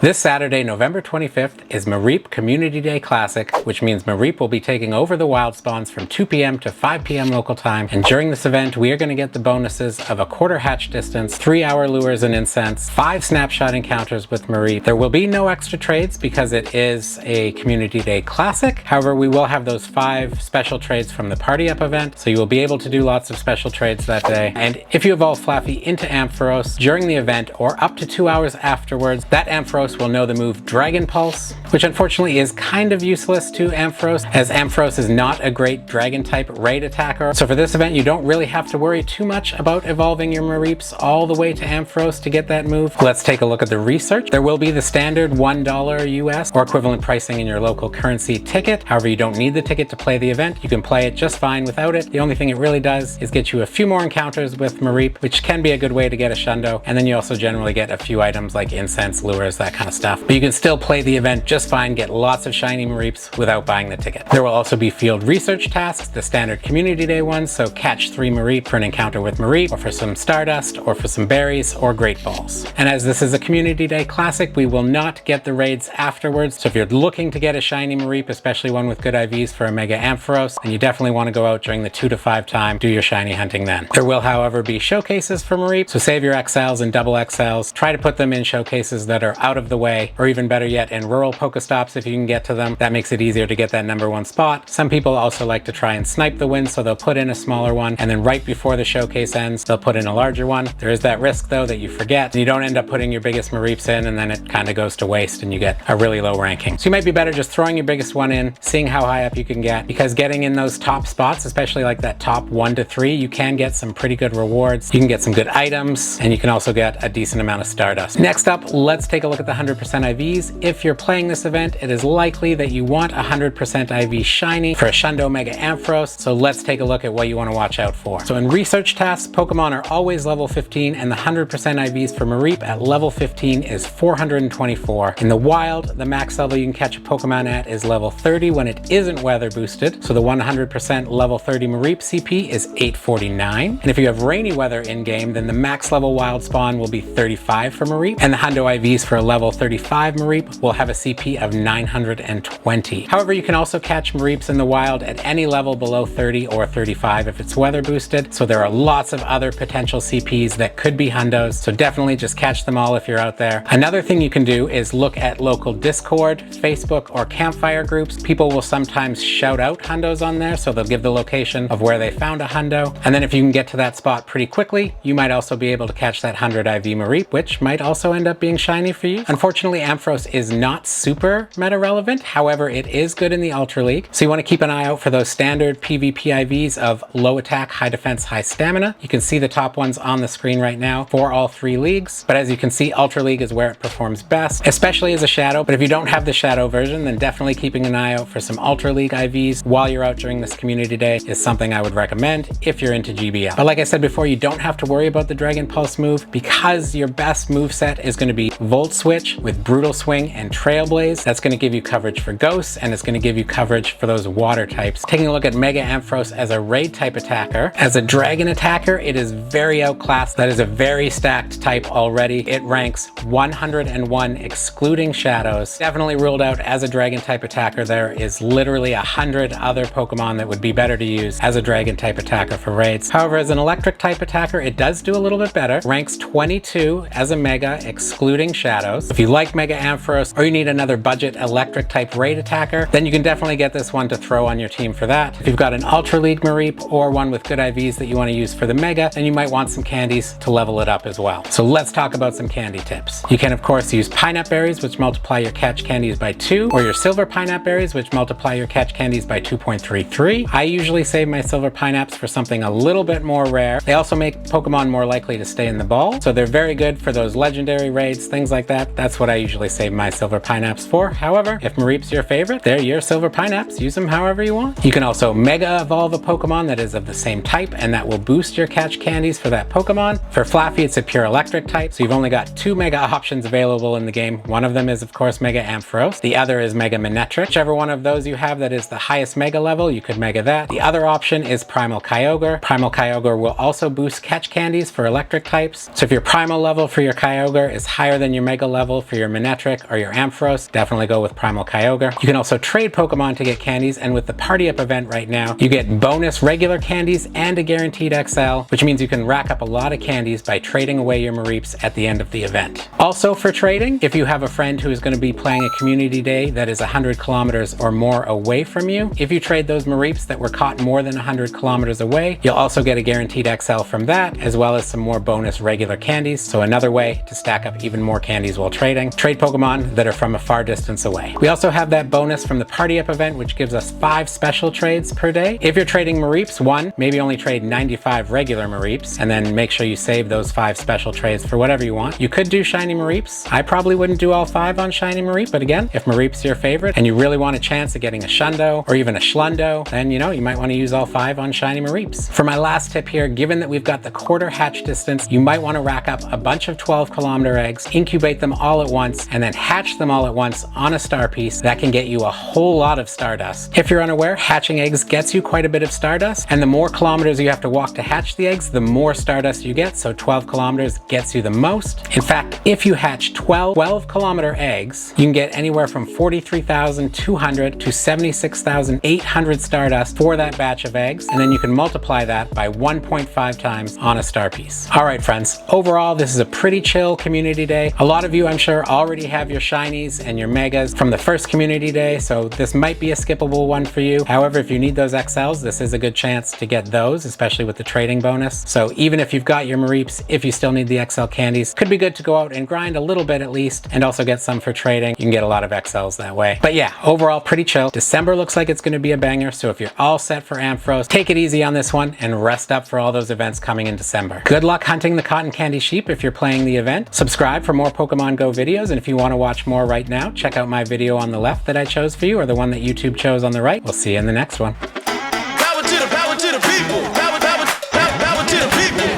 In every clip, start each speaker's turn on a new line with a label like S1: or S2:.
S1: This Saturday, November 25th, is Mareep Community Day Classic, which means Mareep will be taking over the wild spawns from 2 p.m. to 5 p.m. local time. And during this event, we are going to get the bonuses of a quarter hatch distance, 3-hour lures and incense, 5 snapshot encounters with Mareep. There will be no extra trades because it is a Community Day Classic. However, we will have those 5 special trades from the Party Up event, so you will be able to do lots of special trades that day. And if you evolve Flaffy into Ampharos during the event or up to 2 hours afterwards, that Ampharos will know the move Dragon Pulse, which unfortunately is kind of useless to Ampharos, as Ampharos is not a great dragon type raid attacker. So for this event, you don't really have to worry too much about evolving your Mareeps all the way to Ampharos to get that move. Let's take a look at the research. There will be the standard $1 US or equivalent pricing in your local currency ticket. However, you don't need the ticket to play the event. You can play it just fine without it. The only thing it really does is get you a few more encounters with Mareep, which can be a good way to get a Shundo. And then you also generally get a few items like incense, lures, that kind of stuff. But you can still play the event just fine, get lots of shiny Mareeps without buying the ticket. There will also be field research tasks, the standard Community Day ones, so catch 3 Mareep for an encounter with Mareep, or for some Stardust, or for some berries, or Great Balls. And as this is a Community Day Classic, we will not get the raids afterwards, so if you're looking to get a shiny Mareep, especially one with good IVs for a Mega Ampharos, then you definitely want to go out during the 2 to 5 time, do your shiny hunting then. There will, however, be showcases for Mareep, so save your XLs and double XLs, try to put them in showcases that are out of the way, or even better yet, in rural Pokestops if you can get to them. That makes it easier to get that #1 spot. Some people also like to try and snipe the win, so they'll put in a smaller one, and then right before the showcase ends, they'll put in a larger one. There is that risk though that you forget, and you don't end up putting your biggest Mareeps in, and then it kind of goes to waste and you get a really low ranking. So you might be better just throwing your biggest one in, seeing how high up you can get, because getting in those top spots, especially like that top 1 to 3, you can get some pretty good rewards. You can get some good items, and you can also get a decent amount of Stardust. Next up, let's take a look at the 100% IVs. If you're playing this event, it is likely that you want 100% IV shiny for a Shundo Mega Ampharos, so let's take a look at what you want to watch out for. So in research tasks, Pokemon are always level 15, and the 100% IVs for Mareep at level 15 is 424. In the wild, the max level you can catch a Pokemon at is level 30 when it isn't weather boosted, so the 100% level 30 Mareep CP is 849. And if you have rainy weather in-game, then the max level wild spawn will be 35 for Mareep, and the Hundo IVs for a level 35 Mareep will have a CP of 920. However, you can also catch Mareeps in the wild at any level below 30 or 35 if it's weather boosted, so there are lots of other potential CPs that could be Hundos, so definitely just catch them all if you're out there. Another thing you can do is look at local Discord, Facebook, or campfire groups. People will sometimes shout out Hundos on there, so they'll give the location of where they found a Hundo, and then if you can get to that spot pretty quickly, you might also be able to catch that 100 IV Mareep, which might also end up being shiny for you. Unfortunately, Ampharos is not super meta relevant, however it is good in the Ultra League, so you want to keep an eye out for those standard PvP IVs of low attack, high defense, high stamina. You can see the top ones on the screen right now for all 3 leagues, but as you can see, Ultra League is where it performs best, especially as a Shadow. But if you don't have the Shadow version, then definitely keeping an eye out for some Ultra League IVs while you're out during this Community Day is something I would recommend if you're into GBL. But like I said before, you don't have to worry about the Dragon Pulse move, because your best moveset is going to be Volt Switch with Brutal Swing and Trailblaze. That's going to give you coverage for ghosts, and it's going to give you coverage for those water types. Taking a look at Mega Ampharos as a raid type attacker, as a dragon attacker, it is very outclassed. That is a very stacked type already. It ranks 101 excluding shadows. Definitely ruled out as a dragon type attacker. There is literally 100 other Pokemon that would be better to use as a dragon type attacker for raids. However, as an electric type attacker, it does do a little bit better. Ranks 22 as a Mega excluding shadows. If you like Mega Ampharos, or you need another budget electric type raid attacker, then you can definitely get this one to throw on your team for that. If you've got an Ultra League Mareep or one with good IVs that you want to use for the Mega, then you might want some candies to level it up as well. So let's talk about some candy tips. You can of course use Pineapple Berries, which multiply your catch candies by 2, or your Silver Pineapple Berries, which multiply your catch candies by 2.33. I usually save my Silver Pineapples for something a little bit more rare. They also make Pokemon more likely to stay in the ball, so they're very good for those legendary raids, things like that. That's what I usually save my Silver Pineapples Pineaps for. However, if Mareep's your favorite, they're your Silver Pineaps. Use them however you want. You can also Mega Evolve a Pokemon that is of the same type, and that will boost your catch candies for that Pokemon. For Flaffy, it's a pure electric type, so you've only got 2 Mega options available in the game. One of them is, of course, Mega Ampharos. The other is Mega Manectric. Whichever one of those you have that is the highest Mega level, you could Mega that. The other option is Primal Kyogre. Primal Kyogre will also boost catch candies for electric types. So if your Primal level for your Kyogre is higher than your Mega level for your Manectric or your Ampharos, definitely go with Primal Kyogre. You can also trade Pokemon to get candies, and with the Party Up event right now, you get bonus regular candies and a guaranteed XL, which means you can rack up a lot of candies by trading away your Mareeps at the end of the event. Also for trading, if you have a friend who is going to be playing a community day that is 100 kilometers or more away from you, if you trade those Mareeps that were caught more than 100 kilometers away, you'll also get a guaranteed XL from that, as well as some more bonus regular candies. So another way to stack up even more candies while trading. Trade Pokemon that are from a far distance away. We also have that bonus from the Party Up event, which gives us 5 special trades per day. If you're trading Mareeps, maybe only trade 95 regular Mareeps, and then make sure you save those 5 special trades for whatever you want. You could do shiny Mareeps. I probably wouldn't do all 5 on shiny Mareep, but again, if Mareep's your favorite and you really want a chance at getting a Shundo or even a Schlundo, then you might want to use all 5 on shiny Mareeps. For my last tip here, given that we've got the quarter hatch distance, you might want to rack up a bunch of 12-kilometer eggs, incubate them all at once, and then hatch them all at once on a star piece. That can get you a whole lot of Stardust. If you're unaware, hatching eggs gets you quite a bit of Stardust, and the more kilometers you have to walk to hatch the eggs, the more Stardust you get, so 12 kilometers gets you the most. In fact, if you hatch 12-kilometer eggs, you can get anywhere from 43,200 to 76,800 Stardust for that batch of eggs, and then you can multiply that by 1.5 times on a star piece. All right, friends, overall, this is a pretty chill community day. A lot of you, I'm sure, already have your shinies and your megas from the first community day, so this might be a skippable one for you. However, if you need those XLs, this is a good chance to get those, especially with the trading bonus. So even if you've got your Mareeps, if you still need the XL candies, could be good to go out and grind a little bit at least, and also get some for trading. You can get a lot of XLs that way. But yeah, overall, pretty chill. December looks like it's going to be a banger, so if you're all set for Ampharos, take it easy on this one and rest up for all those events coming in December. Good luck hunting the cotton candy sheep if you're playing the event. Subscribe for more Pokemon Go videos, and if you want to watch more right now, check out my video on the left that I chose for you, or the one that YouTube chose on the right. We'll see you in the next one.
S2: Power to the people. Power to the people. Power to the people.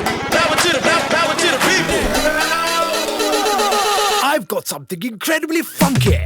S2: I've got something incredibly funky.